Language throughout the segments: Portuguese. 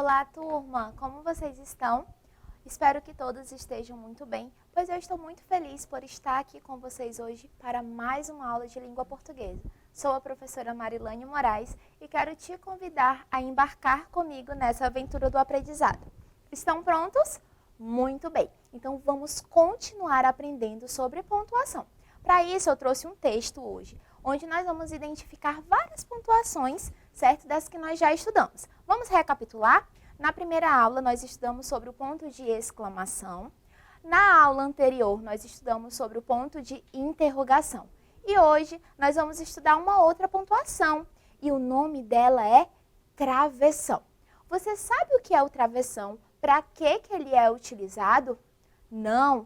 Olá, turma! Como vocês estão? Espero que todos estejam muito bem, pois eu estou muito feliz por estar aqui com vocês hoje para mais uma aula de língua portuguesa. Sou a professora Marilane Moraes e quero te convidar a embarcar comigo nessa aventura do aprendizado. Estão prontos? Muito bem! Então vamos continuar aprendendo sobre pontuação. Para isso eu trouxe um texto hoje, onde nós vamos identificar várias pontuações, certo? Das que nós já estudamos. Vamos recapitular? Na primeira aula, nós estudamos sobre o ponto de exclamação. Na aula anterior, nós estudamos sobre o ponto de interrogação. E hoje, nós vamos estudar uma outra pontuação. E o nome dela é travessão. Você sabe o que é o travessão? Para que ele é utilizado? Não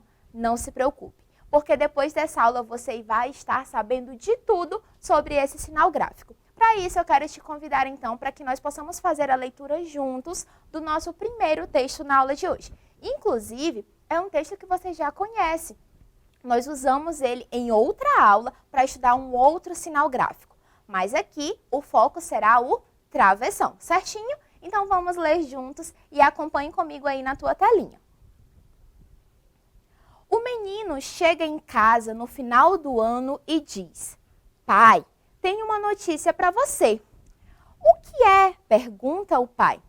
se preocupe. Porque depois dessa aula, você vai estar sabendo de tudo sobre esse sinal gráfico. Para isso, eu quero te convidar, então, para que nós possamos fazer a leitura juntos do nosso primeiro texto na aula de hoje. Inclusive, é um texto que você já conhece. Nós usamos ele em outra aula para estudar um outro sinal gráfico. Mas aqui, o foco será o travessão, certinho? Então, vamos ler juntos e acompanhe comigo aí na tua telinha. O menino chega em casa no final do ano e diz: "Pai, tenho uma notícia para você." "O que é?" pergunta o pai.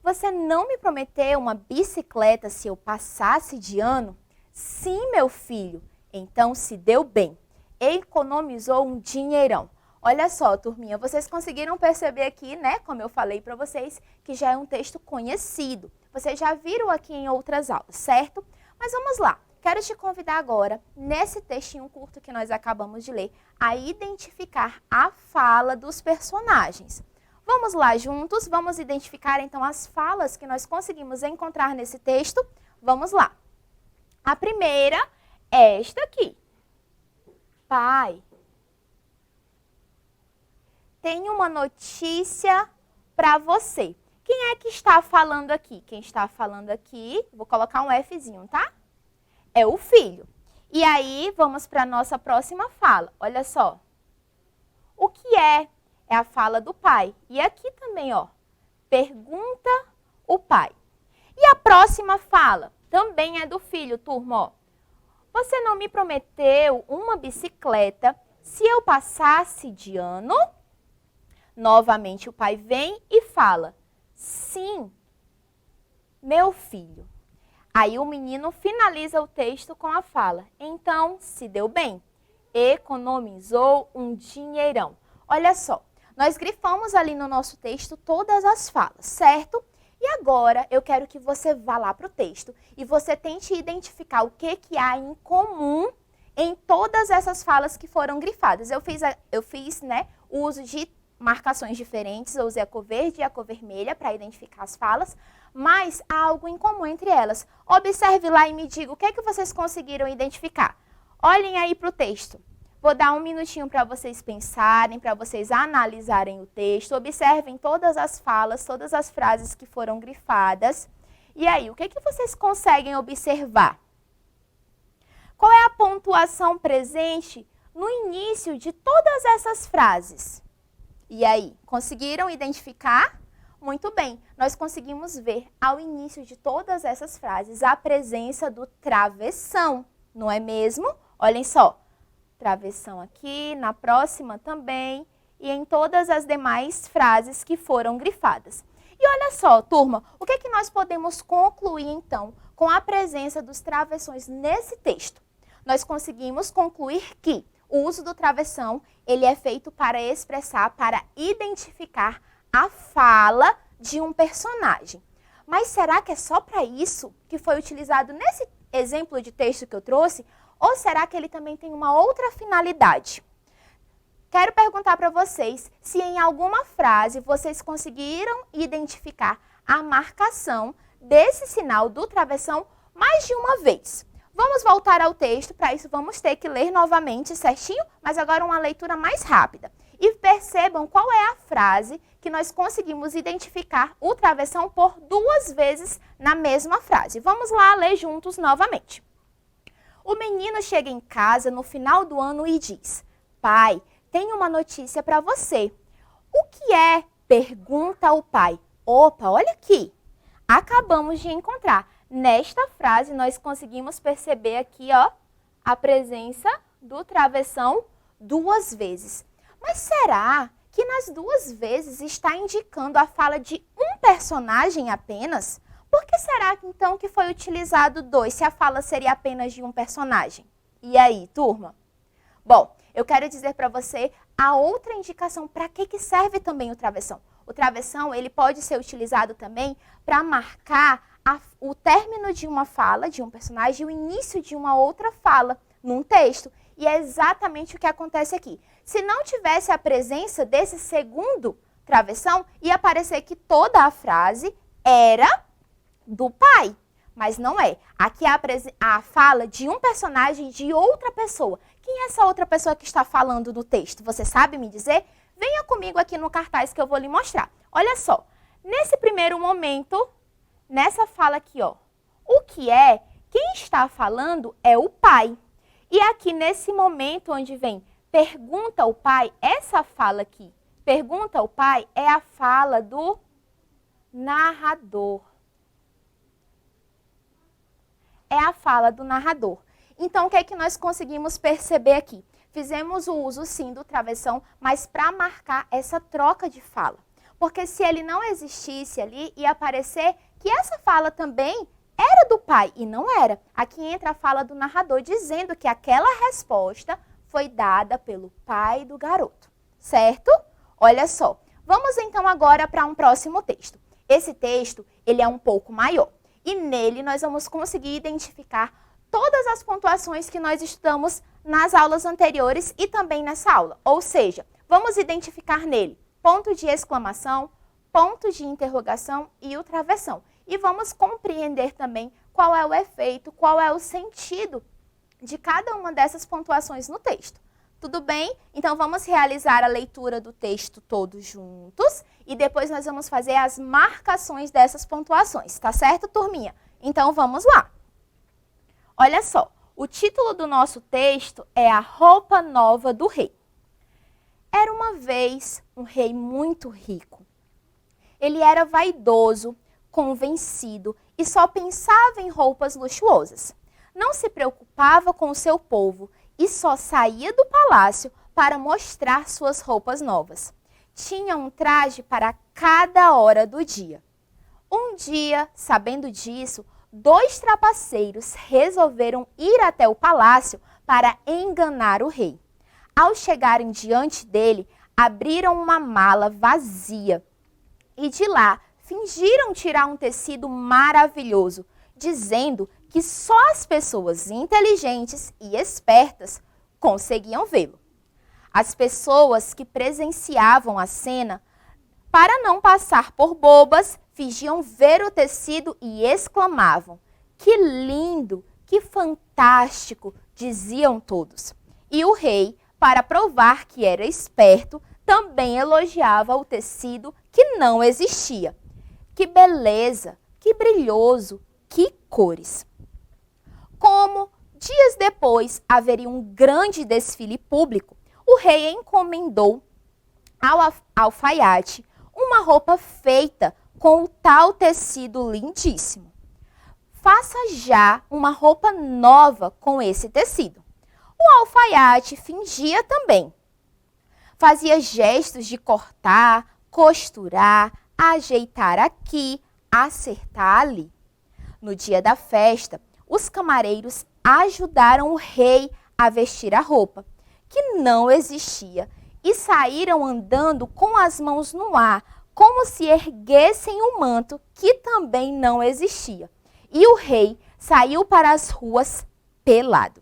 "Você não me prometeu uma bicicleta se eu passasse de ano?" "Sim, meu filho." "Então se deu bem. Economizou um dinheirão." Olha só, turminha, vocês conseguiram perceber aqui, né, como eu falei para vocês, que já é um texto conhecido. Vocês já viram aqui em outras aulas, certo? Mas vamos lá. Quero te convidar agora, nesse textinho curto que nós acabamos de ler, a identificar a fala dos personagens. Vamos lá juntos, vamos identificar então as falas que nós conseguimos encontrar nesse texto. Vamos lá. A primeira é esta aqui. "Pai, tenho uma notícia para você." Quem é que está falando aqui? Quem está falando aqui, vou colocar um Fzinho, tá? É o filho. E aí, vamos para a nossa próxima fala. Olha só. "O que é?" É a fala do pai. E aqui também, ó. Pergunta o pai. E a próxima fala também é do filho, turma, ó. "Você não me prometeu uma bicicleta se eu passasse de ano?" Novamente o pai vem e fala: "Sim, meu filho." Aí o menino finaliza o texto com a fala: "Então se deu bem. Economizou um dinheirão." Olha só, nós grifamos ali no nosso texto todas as falas, certo? E agora eu quero que você vá lá para o texto e você tente identificar o que há em comum em todas essas falas que foram grifadas. Eu fiz o uso de marcações diferentes, eu usei a cor verde e a cor vermelha para identificar as falas, mas há algo em comum entre elas. Observe lá e me diga o que é que vocês conseguiram identificar. Olhem aí para o texto. Vou dar um minutinho para vocês pensarem, para vocês analisarem o texto. Observem todas as falas, todas as frases que foram grifadas. E aí, o que é que vocês conseguem observar? Qual é a pontuação presente no início de todas essas frases? E aí, conseguiram identificar? Muito bem, nós conseguimos ver ao início de todas essas frases a presença do travessão, não é mesmo? Olhem só, travessão aqui, na próxima também e em todas as demais frases que foram grifadas. E olha só, turma, o que é que nós podemos concluir então com a presença dos travessões nesse texto? Nós conseguimos concluir que o uso do travessão, ele é feito para expressar, para identificar a fala de um personagem. Mas será que é só para isso que foi utilizado nesse exemplo de texto que eu trouxe? Ou será que ele também tem uma outra finalidade? Quero perguntar para vocês se em alguma frase vocês conseguiram identificar a marcação desse sinal do travessão mais de uma vez. Vamos voltar ao texto, para isso vamos ter que ler novamente certinho, mas agora uma leitura mais rápida. E percebam qual é a frase que nós conseguimos identificar o travessão por duas vezes na mesma frase. Vamos lá ler juntos novamente. O menino chega em casa no final do ano e diz: "Pai, tenho uma notícia para você." "O que é?" pergunta o pai. "Opa, olha aqui." acabamos de encontrar. Nesta frase, nós conseguimos perceber aqui, ó, a presença do travessão 2 vezes. Mas será que nas 2 vezes está indicando a fala de um personagem apenas? Por que será então que foi utilizado 2, se a fala seria apenas de um personagem? E aí, turma? Bom, eu quero dizer para você a outra indicação para que serve também o travessão. O travessão, ele pode ser utilizado também para marcar o término de uma fala, de um personagem, e o início de uma outra fala num texto. E é exatamente o que acontece aqui. Se não tivesse a presença desse segundo travessão, ia parecer que toda a frase era do pai. Mas não é. Aqui é a fala de um personagem de outra pessoa. Quem é essa outra pessoa que está falando no texto? Você sabe me dizer? Venha comigo aqui no cartaz que eu vou lhe mostrar. Olha só. Nesse primeiro momento, nessa fala aqui, ó. O que é? Quem está falando é o pai. E aqui nesse momento onde vem pergunta ao pai, essa fala aqui, pergunta ao pai, é a fala do narrador. É a fala do narrador. Então, o que é que nós conseguimos perceber aqui? Fizemos o uso, sim, do travessão, mas para marcar essa troca de fala. Porque se ele não existisse ali, ia parecer que essa fala também era do pai, e não era. Aqui entra a fala do narrador, dizendo que aquela resposta foi dada pelo pai do garoto. Certo? Olha só. Vamos então agora para um próximo texto. Esse texto, ele é um pouco maior. E nele nós vamos conseguir identificar todas as pontuações que nós estudamos nas aulas anteriores e também nessa aula. Ou seja, vamos identificar nele ponto de exclamação, ponto de interrogação e o travessão. E vamos compreender também qual é o efeito, qual é o sentido de cada uma dessas pontuações no texto. Tudo bem? Então vamos realizar a leitura do texto todos juntos e depois nós vamos fazer as marcações dessas pontuações, tá certo, turminha? Então vamos lá. Olha só, o título do nosso texto é A Roupa Nova do Rei. Era uma vez um rei muito rico. Ele era vaidoso, convencido e só pensava em roupas luxuosas. Não se preocupava com o seu povo e só saía do palácio para mostrar suas roupas novas. Tinha um traje para cada hora do dia. Um dia, sabendo disso, 2 trapaceiros resolveram ir até o palácio para enganar o rei. Ao chegarem diante dele, abriram uma mala vazia e de lá fingiram tirar um tecido maravilhoso, dizendo que só as pessoas inteligentes e espertas conseguiam vê-lo. As pessoas que presenciavam a cena, para não passar por bobas, fingiam ver o tecido e exclamavam: "Que lindo, que fantástico!", diziam todos. E o rei, para provar que era esperto, também elogiava o tecido que não existia. Que beleza, que brilhoso, que cores! Como dias depois haveria um grande desfile público, o rei encomendou ao alfaiate uma roupa feita com o tal tecido lindíssimo. Faça já uma roupa nova com esse tecido. O alfaiate fingia também. Fazia gestos de cortar, costurar, ajeitar aqui, acertar ali. No dia da festa, os camareiros ajudaram o rei a vestir a roupa, que não existia, e saíram andando com as mãos no ar, como se erguessem o manto, que também não existia. E o rei saiu para as ruas pelado.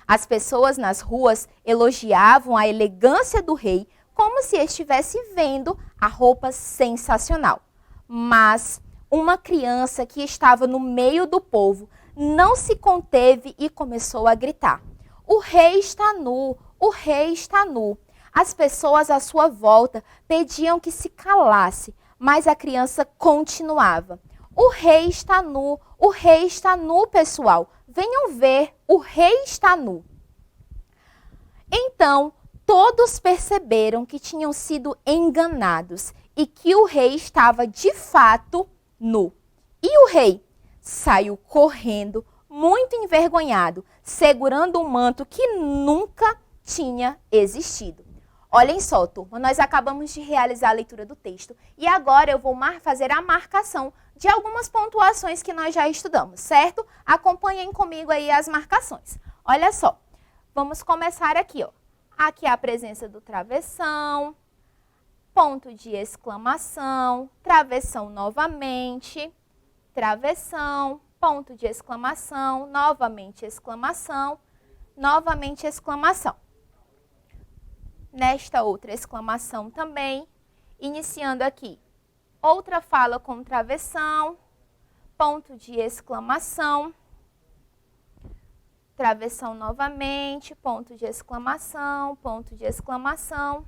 As pessoas nas ruas elogiavam a elegância do rei, como se estivesse vendo a roupa sensacional. Mas uma criança que estava no meio do povo não se conteve e começou a gritar: "O rei está nu! O rei está nu!" As pessoas à sua volta pediam que se calasse, mas a criança continuava: "O rei está nu! O rei está nu, pessoal! Venham ver, o rei está nu!" Então, todos perceberam que tinham sido enganados e que o rei estava de fato nu. E o rei saiu correndo, muito envergonhado, segurando um manto que nunca tinha existido. Olhem só, turma, nós acabamos de realizar a leitura do texto e agora eu vou fazer a marcação de algumas pontuações que nós já estudamos, certo? Acompanhem comigo aí as marcações. Olha só, vamos começar aqui, ó. Aqui é a presença do travessão, ponto de exclamação, travessão novamente, travessão, ponto de exclamação, novamente exclamação, novamente exclamação. Nesta outra exclamação também, iniciando aqui, outra fala com travessão, ponto de exclamação, travessão novamente, ponto de exclamação, ponto de exclamação.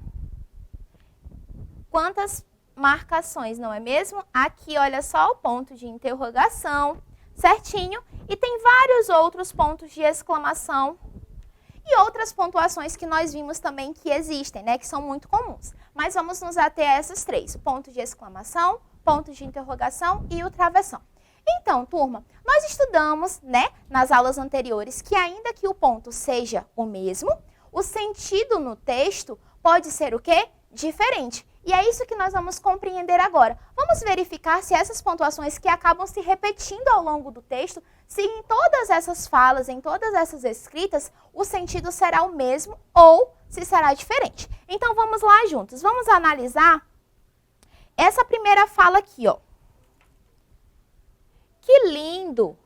Quantas marcações, não é mesmo? Aqui, olha só, o ponto de interrogação, certinho, e tem vários outros pontos de exclamação e outras pontuações que nós vimos também que existem, né, que são muito comuns. Mas vamos nos ater a essas três, o ponto de exclamação, ponto de interrogação e o travessão. Então, turma, nós estudamos, né, nas aulas anteriores que ainda que o ponto seja o mesmo, o sentido no texto pode ser o quê? Diferente. E é isso que nós vamos compreender agora. Vamos verificar se essas pontuações que acabam se repetindo ao longo do texto, se em todas essas falas, em todas essas escritas, o sentido será o mesmo ou se será diferente. Então, vamos lá juntos. Vamos analisar essa primeira fala aqui, ó. Que lindo,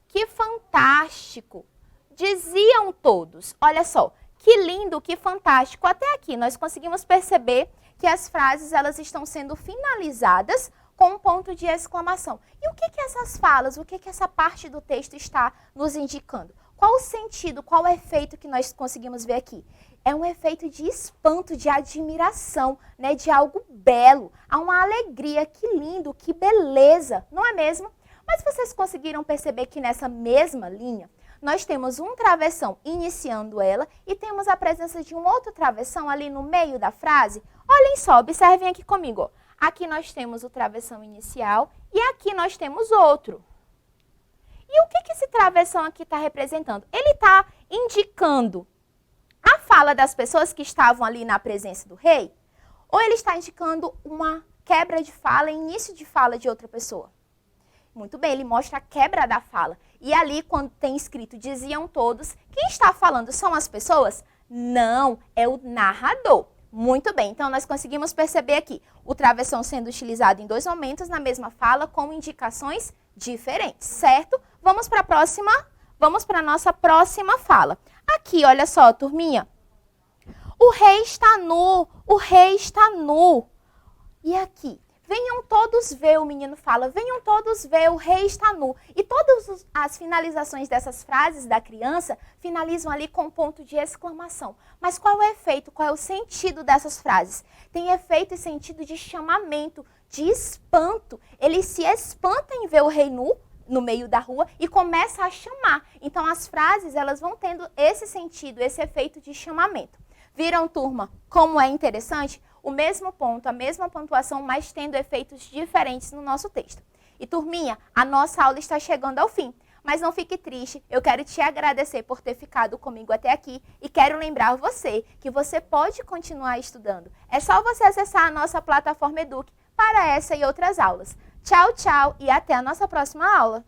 que fantástico, diziam todos. Olha só, que lindo, que fantástico. Até aqui nós conseguimos perceber que as frases elas estão sendo finalizadas com um ponto de exclamação. E o que essas falas, o que essa parte do texto está nos indicando? Qual o sentido, qual o efeito que nós conseguimos ver aqui? É um efeito de espanto, de admiração, né, de algo belo. Há uma alegria, que lindo, que beleza, não é mesmo? Mas vocês conseguiram perceber que nessa mesma linha, nós temos um travessão iniciando ela e temos a presença de um outro travessão ali no meio da frase? Olhem só, observem aqui comigo. Ó. Aqui nós temos o travessão inicial e aqui nós temos outro. E o que esse travessão aqui está representando? Ele está indicando a fala das pessoas que estavam ali na presença do rei? Ou ele está indicando uma quebra de fala, início de fala de outra pessoa? Muito bem, ele mostra a quebra da fala. E ali, quando tem escrito diziam todos, quem está falando são as pessoas? Não, é o narrador. Muito bem, então nós conseguimos perceber aqui o travessão sendo utilizado em dois momentos na mesma fala com indicações diferentes, certo? Vamos para a próxima, vamos para a nossa próxima fala. Aqui, olha só, turminha. O rei está nu, o rei está nu. E aqui? Venham todos ver, o menino fala, venham todos ver, o rei está nu. E todas as finalizações dessas frases da criança finalizam ali com um ponto de exclamação. Mas qual é o efeito, qual é o sentido dessas frases? Tem efeito e sentido de chamamento, de espanto. Ele se espanta em ver o rei nu no meio da rua e começa a chamar. Então as frases elas vão tendo esse sentido, esse efeito de chamamento. Viram, turma, como é interessante? O mesmo ponto, a mesma pontuação, mas tendo efeitos diferentes no nosso texto. E, turminha, a nossa aula está chegando ao fim. Mas não fique triste, eu quero te agradecer por ter ficado comigo até aqui e quero lembrar você que você pode continuar estudando. É só você acessar a nossa plataforma Eduque para essa e outras aulas. Tchau, tchau e até a nossa próxima aula.